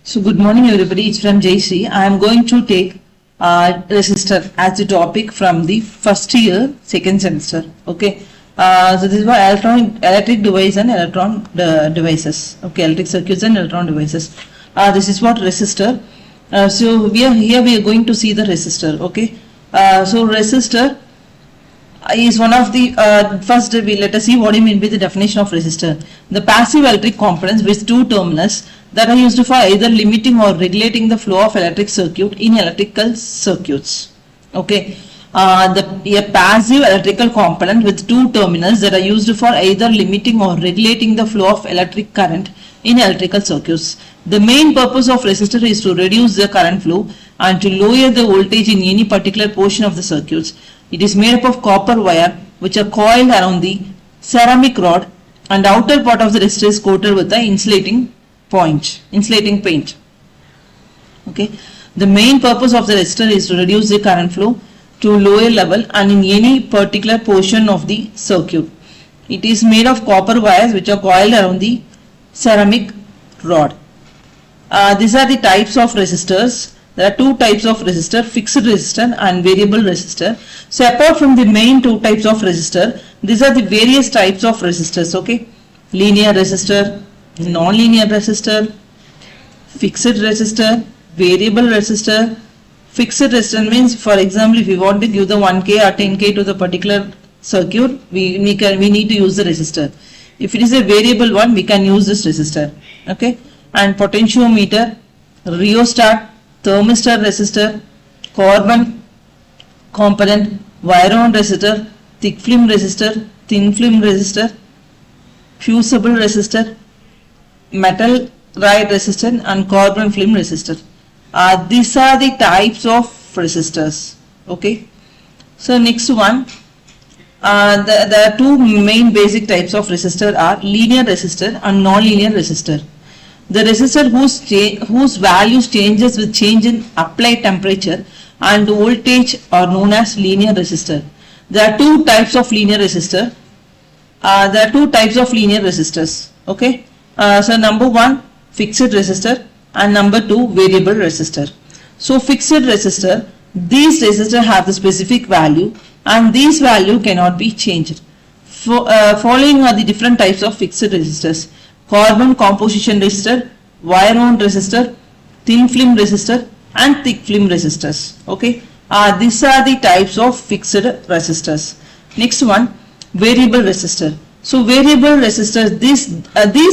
So good morning everybody, it's from Jayshree. I am going to take resistor as the topic from the first year, second semester. Okay. So this is what electric device and electron devices. Okay, electric circuits and electron devices. This is what resistor. So we are going to see the resistor. Okay. So resistor is one of the first let us see what do you mean by the definition of resistor. The passive electric components with two terminals that are used for either limiting or regulating the flow of electric circuit in electrical circuits. Okay. A passive electrical component with two terminals that are used for either limiting or regulating the flow of electric current in electrical circuits. The main purpose of resistor is to reduce the current flow and to lower the voltage in any particular portion of the circuits. It is made up of copper wire which are coiled around the ceramic rod, and the outer part of the resistor is coated with the insulating paint. Okay. The main purpose of the resistor is to reduce the current flow to lower level and in any particular portion of the circuit. It is made of copper wires which are coiled around the ceramic rod. These are the types of resistors. There are two types of resistor, fixed resistor and variable resistor. So apart from the main two types of resistor, these are the various types of resistors. Okay, linear resistor, non-linear resistor, fixed resistor, variable resistor. Fixed resistor means, for example, if we want to give the 1K or 10K to the particular circuit, we need to use the resistor. If it is a variable one, we can use this resistor. Okay, and potentiometer, rheostat, thermistor resistor, carbon component, wire wound resistor, thick film resistor, thin film resistor, fusible resistor, metal ride resistor and carbon film resistor. These are the types of resistors. Okay. So next one, there are two main basic types of resistor are linear resistor and non-linear resistor. The resistor whose values changes with change in applied temperature and voltage are known as linear resistor. There are two types of linear resistor. Okay. So number one, fixed resistor, and number two, variable resistor. So fixed resistor, these resistors have the specific value and these value cannot be changed. Following are the different types of fixed resistors: carbon composition resistor, wire wound resistor, thin film resistor and thick film resistors. Okay, these are the types of fixed resistors. Next one, variable resistor. So variable resistors, these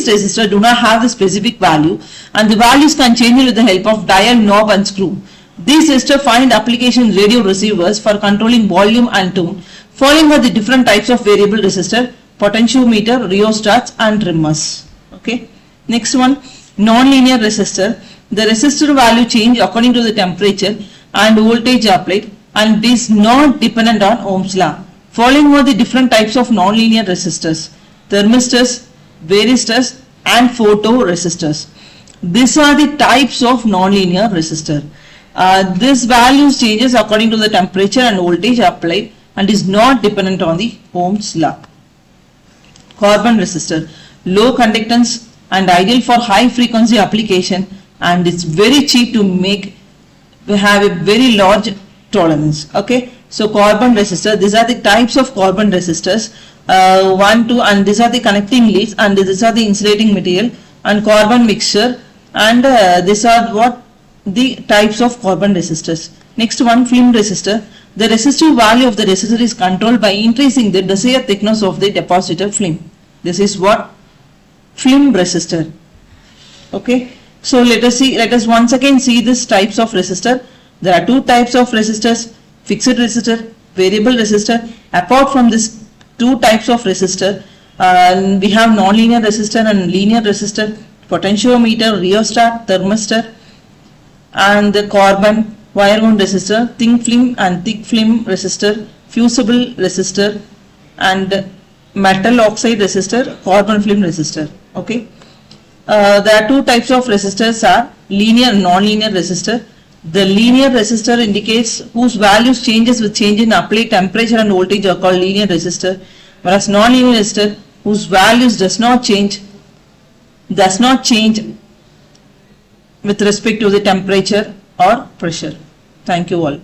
resistors do not have the specific value and the values can change with the help of dial, knob and screw. These resistors find application in radio receivers for controlling volume and tone. Following are the different types of variable resistor: potentiometer, rheostats and trimmers. Okay. Next one, non-linear resistor. The resistor value change according to the temperature and voltage applied and is not dependent on Ohm's law. Following are the different types of non-linear resistors: thermistors, varistors and photoresistors. These are the types of non-linear resistor. This values changes according to the temperature and voltage applied and is not dependent on the Ohm's law. Carbon resistor, low conductance and ideal for high frequency application, and it's very cheap to make. We have a very large tolerance. Okay, so carbon resistor, these are the types of carbon resistors, 1, 2, and these are the connecting leads and these are the insulating material and carbon mixture, and these are what the types of carbon resistors. Next one, film resistor. The resistive value of the resistor is controlled by increasing the desired thickness of the deposited film. This is what film resistor. Okay, so let us once again see these types of resistor. There are two types of resistors: fixed resistor, variable resistor. Apart from these two types of resistor, we have non-linear resistor and linear resistor, potentiometer, rheostat, thermistor, and the carbon wire wound resistor, thin film and thick film resistor, fusible resistor and metal oxide resistor, carbon film resistor. Okay, there are two types of resistors are linear and non-linear resistor. The linear resistor indicates whose values changes with change in applied temperature and voltage are called linear resistor, whereas non-linear resistor whose values does not change with respect to the temperature or pressure. Thank you all.